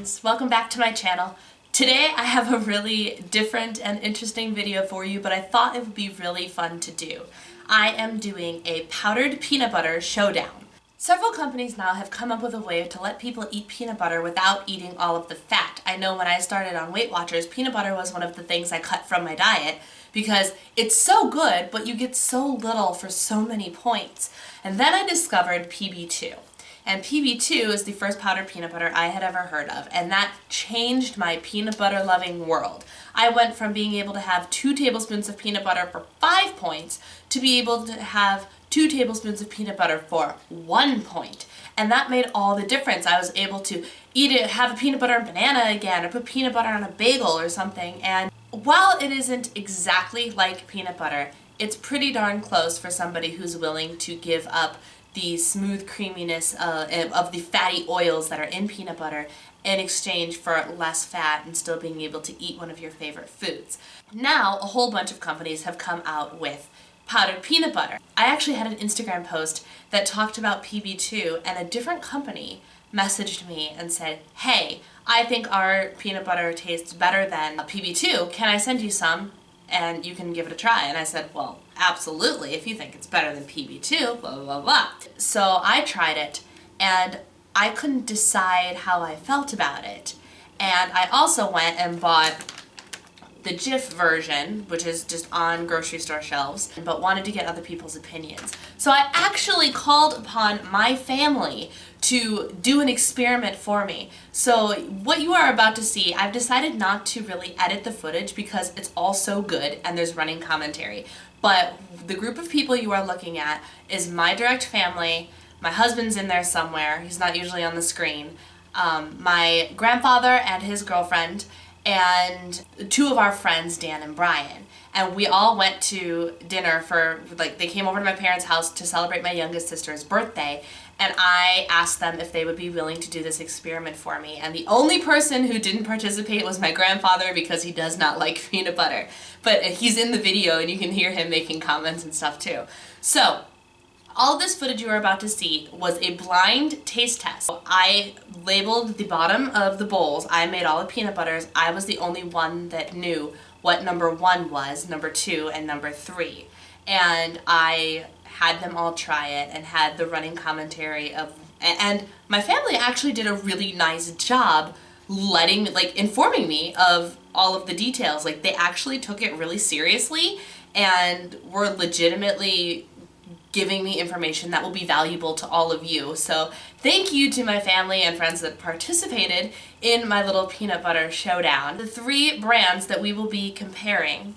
friends, welcome back to my channel. Today I have a really different and interesting video for you, but I thought it would be really fun to do. I am doing a powdered peanut butter showdown. Several companies now have come up with a way to let people eat peanut butter without eating all of the fat. I know when I started on Weight Watchers, peanut butter was one of the things I cut from my diet because it's so good, but you get so little for so many points. And then I discovered PB2. And PB2 is the first powdered peanut butter I had ever heard of, and that changed my peanut butter loving world. I went from being able to have 2 tablespoons of peanut butter for 5 points to be able to have 2 tablespoons of peanut butter for 1 point. And that made all the difference. I was able to eat it, have a peanut butter and banana again, or put peanut butter on a bagel or something. And while it isn't exactly like peanut butter, it's pretty darn close for somebody who's willing to give up the smooth creaminess of the fatty oils that are in peanut butter in exchange for less fat and still being able to eat one of your favorite foods. Now, a whole bunch of companies have come out with powdered peanut butter. I actually had an Instagram post that talked about PB2, and a different company messaged me and said, hey, I think our peanut butter tastes better than PB2. Can I send you some? And you can give it a try. And I said, well, absolutely, if you think it's better than PB2, blah, blah, blah, blah. So I tried it, and I couldn't decide how I felt about it. And I also went and bought the Jif version, which is just on grocery store shelves, but wanted to get other people's opinions. So I actually called upon my family to do an experiment for me. So what you are about to see, I've decided not to really edit the footage because it's all so good and there's running commentary. But the group of people you are looking at is my direct family. My husband's in there somewhere. He's not usually on the screen. My grandfather and his girlfriend, and 2 of our friends, Dan and Brian. And we all went to dinner for, they came over to my parents' house to celebrate my youngest sister's birthday, and I asked them if they would be willing to do this experiment for me. And the only person who didn't participate was my grandfather because he does not like peanut butter. But he's in the video and you can hear him making comments and stuff too. So, all this footage you are about to see was a blind taste test. I labeled the bottom of the bowls. I made all the peanut butters. I was the only one that knew what number 1 was, number 2, and number 3. And I had them all try it and had the running commentary of, and my family actually did a really nice job informing me of all of the details. They actually took it really seriously and were legitimately giving me information that will be valuable to all of you. So thank you to my family and friends that participated in my little peanut butter showdown. The 3 brands that we will be comparing: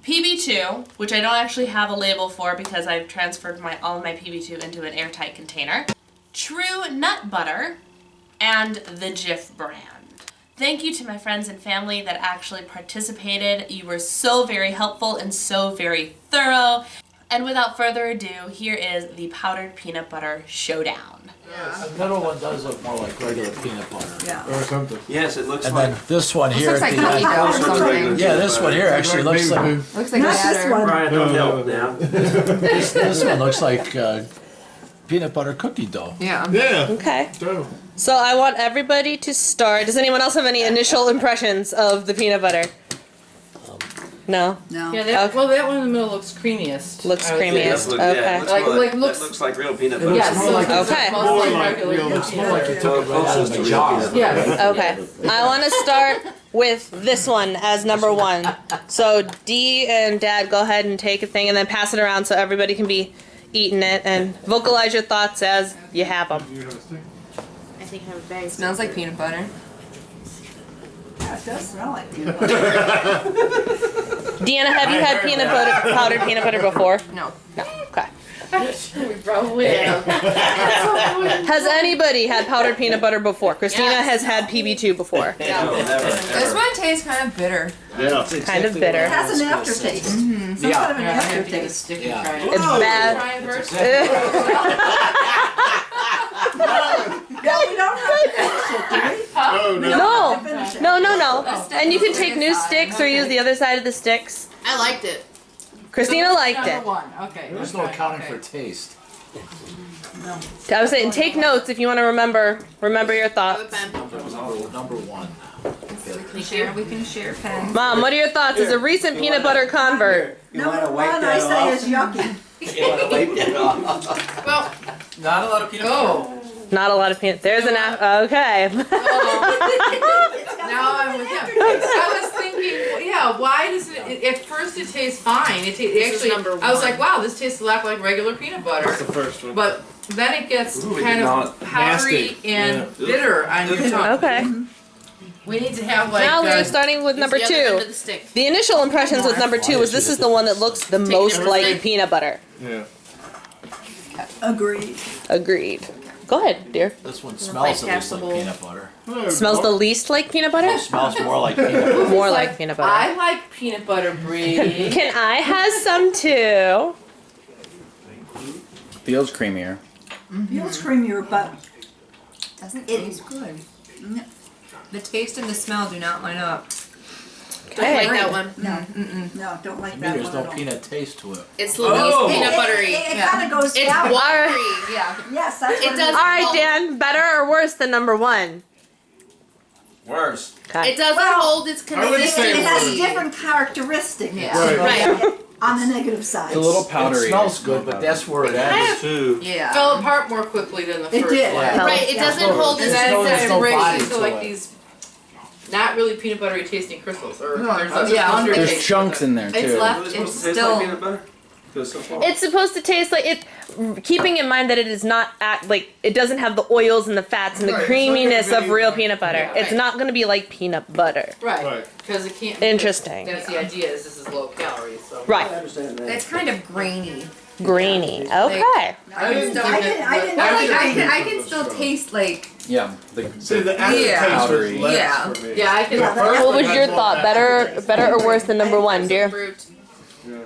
PB2, which I don't actually have a label for because I've transferred all of my PB2 into an airtight container, Tru-Nut Butter, and the Jif brand. Thank you to my friends and family that actually participated. You were so very helpful and so very thorough. And without further ado, here is the powdered peanut butter showdown. Yeah. The middle one does look more like regular peanut butter. Yeah. Or something. Yes, it looks And like. then this one here Looks at like the cookie end. dough or something. Yeah, this one here actually looks like Looks like Not this batter. one. Brian, don't help now. this one looks like peanut butter cookie dough. Yeah. Yeah. Okay. So, So I want everybody to start. Does anyone else have any initial impressions of the peanut butter? No? No. Yeah, that, Okay. well, that one in the middle looks creamiest. Looks I would say. creamiest. Look, Okay. yeah, it looks Like- more like that looks- looks like real peanut It butter. looks Yeah, more so like it's Okay. most more like like regular real. Looks more like you peanut took it right out of the jar. Yeah. Okay. I want to start with this one as number 1. So Dee and Dad, go ahead and take a thing and then pass it around so everybody can be eating it, and vocalize your thoughts as you have them. I think I have a bag. Smells like peanut butter. Yeah, it does smell like peanut butter. Deanna, have you had powdered peanut butter before? No. No. Okay. We probably have. Has anybody had powdered peanut butter before? Christina has had PB2 before. No, never. This one tastes kind of bitter. Yeah. Kind of bitter. It has an aftertaste. Some kind of an Yeah, I have to get a aftertaste. stick Yeah. and try it. It's bad. Try it first. No, we don't have to finish it, do we? Oh, no. No. Finish it. No. And you can take new sticks or use the other side of the sticks. I liked it. Christina liked Number it. 1. Okay. There's no accounting for taste. I was saying, take notes if you want to remember your Have a thoughts. pen. Number one. We can share pens. Mom, what are your thoughts as a recent peanut butter convert? Number one, I say is yucky. You wanna wipe that off? Well, Not a lot of peanut butter. Not a lot of peanut. There's an okay. Now I'm with him. I was thinking, yeah, why does it, at first it tastes fine. It is actually, number I was one. like, wow, this tastes a lot like regular peanut butter. That's the first one. But then it gets Ooh, kind not of powdery nasty. and bitter on your tongue. Okay. We need to have like. Now we're starting with number use the other end two. of the stick. The initial impressions with number two was this is the one that looks the most number like three. peanut butter. Yeah. Agreed. Agreed. Go ahead, dear. This one smells at least like passable. peanut butter. Smells the least like peanut butter? Smells more like peanut butter. More like peanut butter. I like peanut butter brie. Can I have some too? Feels creamier. Feels creamier, but Doesn't taste good. The taste and the smell do not line up. I like that one. no, don't like To me, that there's one no at all. peanut taste to it. It's the least peanut buttery. It kind of goes It's down. watery. Yeah. Yes, that's It what does- All right, Dan. Better or worse than number one? Worse. Okay. It doesn't Well, hold its I would say It has consistency. different characteristics. Yeah. Right. On the negative side. It's a little It powdery. smells good, but that's where it ends. Two. Yeah. Fell apart more quickly than the It first did. one. Yeah. Right, it doesn't hold And its then There's it no breaks body into to like it. these not really peanut buttery tasting crystals. Or No, there's it's- a yeah, under There's taste chunks to it. in there It's too. left. Is it It's supposed to taste still. like peanut butter? 'Cause so far. It's supposed to taste like it, keeping in mind that it is not like it doesn't have the oils and the fats and the Right, it's creaminess not gonna of be- real peanut butter. Yeah. It's not going to be like peanut butter. Right. Right. Because it can't. Interesting. That's the idea. Is this is low calories. So. Right. It's kind of grainy. Grainy. Okay. I I didn't. didn't I can still taste like. Yeah. See, the aftertaste Powdery. was less Yeah. for me. Yeah, I can. Yeah, that- What was one your has thought? more Better or worse than number one, dear? Fruit. Yeah.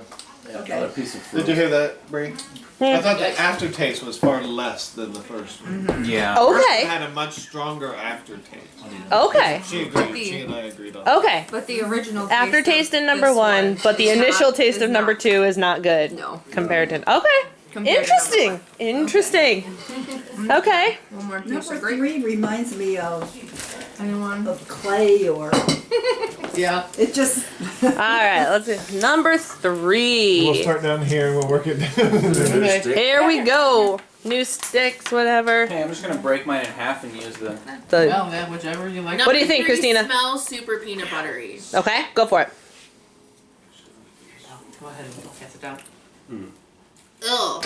Yeah, Okay. another piece of fruit. Did you hear that, Bree? I thought the aftertaste was far less than the first one. Yeah. The first one Okay. had a much stronger aftertaste. Okay. She agreed. She and I agreed on. Okay. But the original Aftertaste in number this one, but the is initial not- taste is of number not- two is not good No. compared to. Okay. Compared to Interesting. Interesting. Okay. One more Number disagree. 3 reminds me of Anyone? clay or Yeah. it just. All right. Let's see. Number three. We'll start down here and we'll work it down. Here we go. New sticks, whatever. Hey, I'm just gonna break mine in half and use the. The, Well, man, whichever you like. What do you think, Number three Christina? Smells super peanut buttery. okay, go for it. Go ahead and pass it down. Ugh.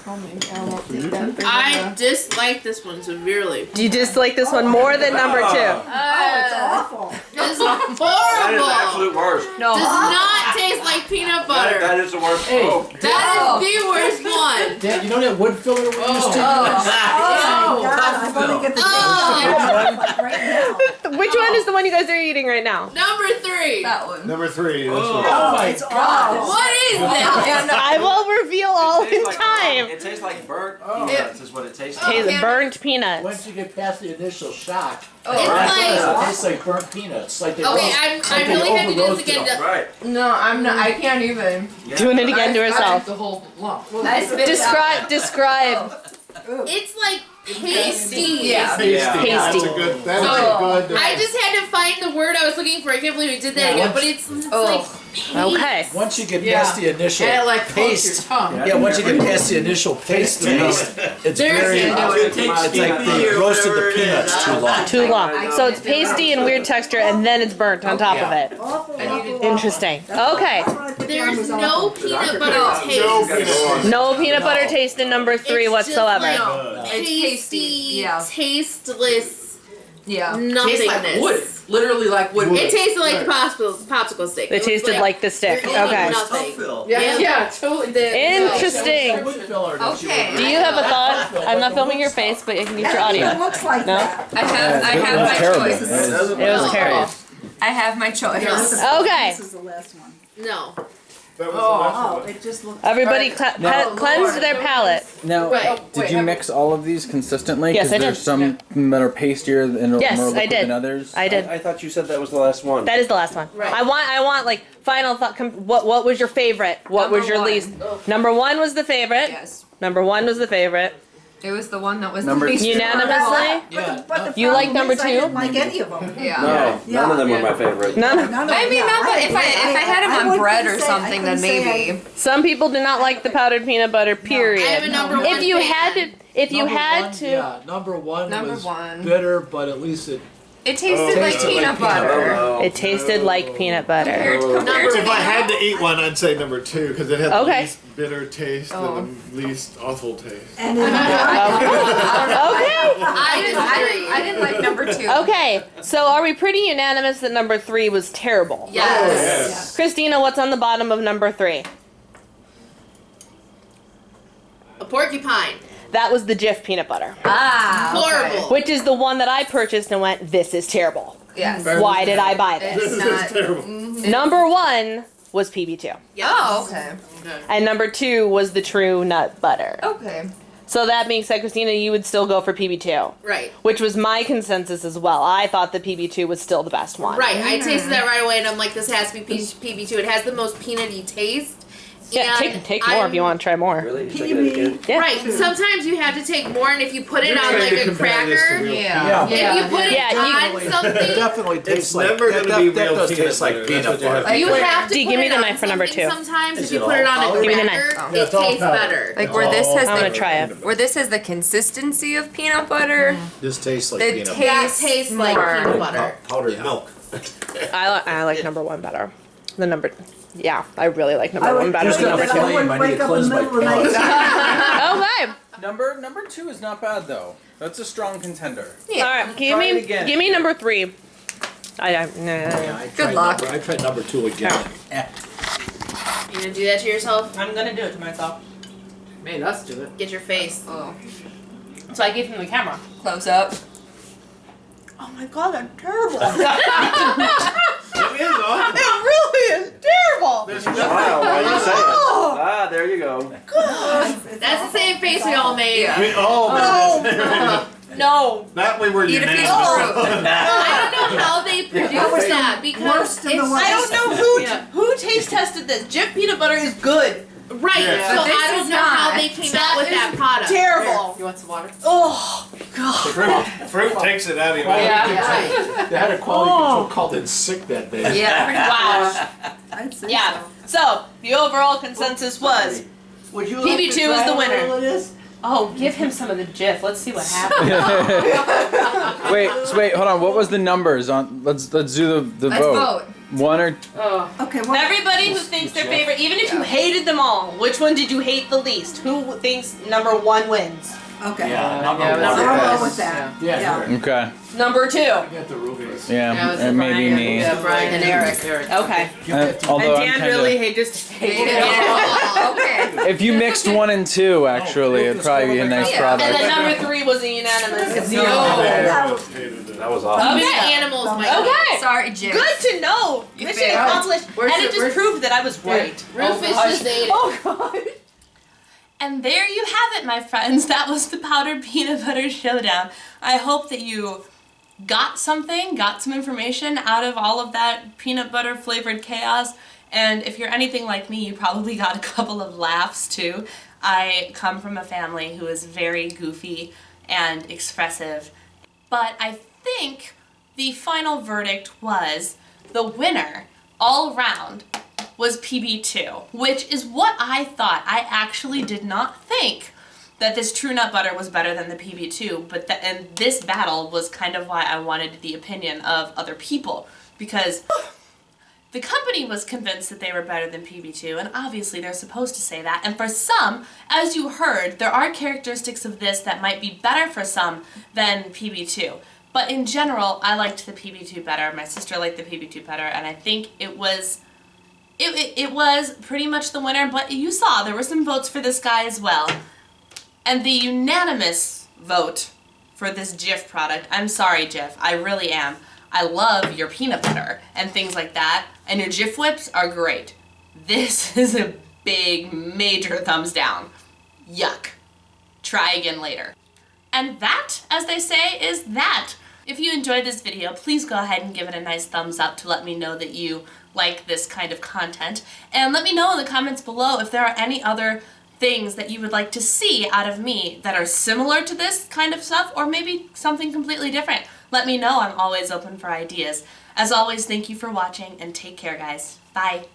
Oh, maybe I won't take that big I of a- dislike this one severely. Do you dislike this one more than number two? Oh, it's awful. It's That is the horrible. absolute worst. No. Does not taste like peanut butter. That is the worst. Oh. That is the worst one. Dan, you know that wood filler we used to use? Oh, God, I'm gonna get the Oh. right now. Which one is the one you guys are eating right now? Number three. That one. Number 3. This Oh. one. Oh my It's god! awful. What is this? And I will reveal all It tastes in like- time. It tastes like burnt peanuts is what it tastes Hey, like. the burnt peanuts. Once you get past the initial shock, It's it like. tastes like burnt peanuts. Like they Okay, I really have to do this overroasted again. them. Right. no, I'm not. I can't even. Yeah. Doing it again to I herself. took the whole lump. I spit it out. Describe. It's like pasty. Yeah. Tasty. Yeah. That's a Pasty. good. That's Oh. a good. I just had to find the word I was looking for. I can't believe we did that Yeah, again. once- But it's Oh. like paste. Okay. Once you get Yeah. past the initial And it like coats your paste, tongue. yeah, once you get past the initial paste, it's There's- very. It's like they roasted the peanuts too long. Too long. So it's pasty and weird texture, and then it's burnt on top of it. Awful, I needed- awful. Interesting. Okay. That's what I put down There's was no awful. peanut butter No taste. No peanut butter taste in number three It's whatsoever. Just It's like tasty, pasty, yeah. tasteless Yeah. Tastes like nothingness. wood. Literally like wood. It tasted like the popsicle stick. It was tasted like the stick. you're eating Okay. nothing. Yeah, yeah, totally. Interesting. Wood filler that you Okay. would- Do you have a thought? I'm not filming your face, but you can use your It audio. looks like No? that. I have my terrible. choice. It was terrible. I have my choice. Okay. This is the last one. No. That was the last Oh, one. it just looks. Everybody cleanse their palate. Now, Wait, did you mix all of these consistently? Yes, I there's did. some that are pastier and Yes, more I liquid did. than others. I did. I thought you said that was the last one. That is the last one. Right. I want like final thought. What was your favorite? What was Number your one. least? Number one was the favorite. Yes. Number one was the favorite. It was the one that was Number the least two. Unanimously? Yeah. But the You like problem number is I two? didn't like any of them. Yeah. No, none of them were Yeah. my favorite. None. I mean, not that if I had them on bread or something, then maybe. Some people do not like the powdered peanut butter. Period. I have a number one If you fan. had to, if you Number had one, to, Yeah, number one Number was one. bitter, but at least it It tasted like tasted peanut like peanut butter. Oh, it tasted like peanut butter. Number If I had to eat one, I'd say number 2 because it had the Okay. least bitter taste and the least awful taste. And then Okay. I didn't like number 2. Okay. So are we pretty unanimous that number 3 was terrible? Yes. Christina, what's on the bottom of number 3? A porcupine. That was the Jif peanut butter, Ah. Horrible. which is the one that I purchased and went, this is terrible. Yes. Why did I buy this? It's not. Terrible. Number 1 was PB2. Yes. Oh, okay. And number 2 was the Tru-Nut Butter. Okay. So that being said, Christina, you would still go for PB2, Right. which was my consensus as well. I thought the PB2 was still the best one. Right. I tasted that right away, and I'm like, this has to be PB2. It has the most peanutty taste. Yeah, and take more if you want to try more. Really? You take it again? Yeah. Right. Sometimes you have to take more, and if you put it on like a cracker, Yeah. if you put it Yeah, on it something, definitely tastes like never that, gonna be that real does peanut taste like butter. peanut That's what you have butter. you have to Dee, put give me it the on knife for number something 2. Sometimes Is if you it put it all on a powder? Give me the cracker, knife. it tastes better. Like where this has I'm the gonna try it. where this has the consistency of peanut butter, This tastes like the peanut butter. That taste tastes like more. peanut butter. Powdered milk. I like number 1 better. The number, yeah, I really like number I 1 would better Just than got number a 2. flame. wouldn't I need wake to up in cleanse the my middle of the night. Okay. Number 2 is not bad though. That's a strong contender. All right, give Try it me again. give me number 3. Yeah, I Good tried luck. I tried number 2 again. You gonna do that to yourself? I'm gonna do it to myself. Made us do it. Get your face. Oh, So I gave him the camera. close up. Oh my god, I'm terrible. It is awful. It really is terrible. Wow, why you say it? Ah, there you go. That's the same face we all made. No. That way we're Eat a piece unanimous. of fruit. I don't know how they produce that because worst in the it's world. I don't know who taste tested this. Jif peanut butter is good. right. Yeah. So But this I don't is know how not. they came out with that product. Terrible. You want some water? Oh god. Fruit takes it out of you. Yeah. They had a quality control called in sick that day. Yeah. Wow. I'd say Yeah. so. So the overall consensus was Would you PB2 is the winner. What it is? oh, give him some of the Jif. Let's see what happens. wait, hold on. What was the numbers on? Let's do the Let's vote. vote. 1 or Okay, well, Everybody who thinks their favorite, even if you hated them all, which one did you hate the least? Who thinks number 1 wins? okay. Number So 1. I'll go with that. Yeah. okay. Number 2. I got the rubies. Yeah, and maybe me. Brian and Eric. Okay. Although I'm Dan kinda, really just hated it. Okay. if you mixed 1 and 2, actually, it'd probably be a nice Yeah. product. And then number 3 was a unanimous. No. That was awesome. Even Okay. animals might. Okay. Sorry, Jim. Good to know. Mission failed. accomplished. And it just proved that I was right. Rufus just ate it. Oh god. And there you have it, my friends. That was the powdered peanut butter showdown. I hope that you got something, got some information out of all of that peanut butter flavored chaos. And if you're anything like me, you probably got a couple of laughs too. I come from a family who is very goofy and expressive. But I think the final verdict was the winner all around was PB2, which is what I thought. I actually did not think that this Tru-Nut Butter was better than the PB2, but and this battle was kind of why I wanted the opinion of other people, because the company was convinced that they were better than PB2, and obviously they're supposed to say that, and for some, as you heard, there are characteristics of this that might be better for some than PB2. But in general, I liked the PB2 better, my sister liked the PB2 better, and I think it was pretty much the winner, but you saw there were some votes for this guy as well. And the unanimous vote for this Jif product, I'm sorry Jif, I really am. I love your peanut butter and things like that, and your Jif whips are great. This is a big, major thumbs down. Yuck. Try again later. And that, as they say, is that. If you enjoyed this video, please go ahead and give it a nice thumbs up to let me know that you like this kind of content. And let me know in the comments below if there are any other things that you would like to see out of me that are similar to this kind of stuff, or maybe something completely different. Let me know. I'm always open for ideas. As always, thank you for watching, and take care, guys. Bye.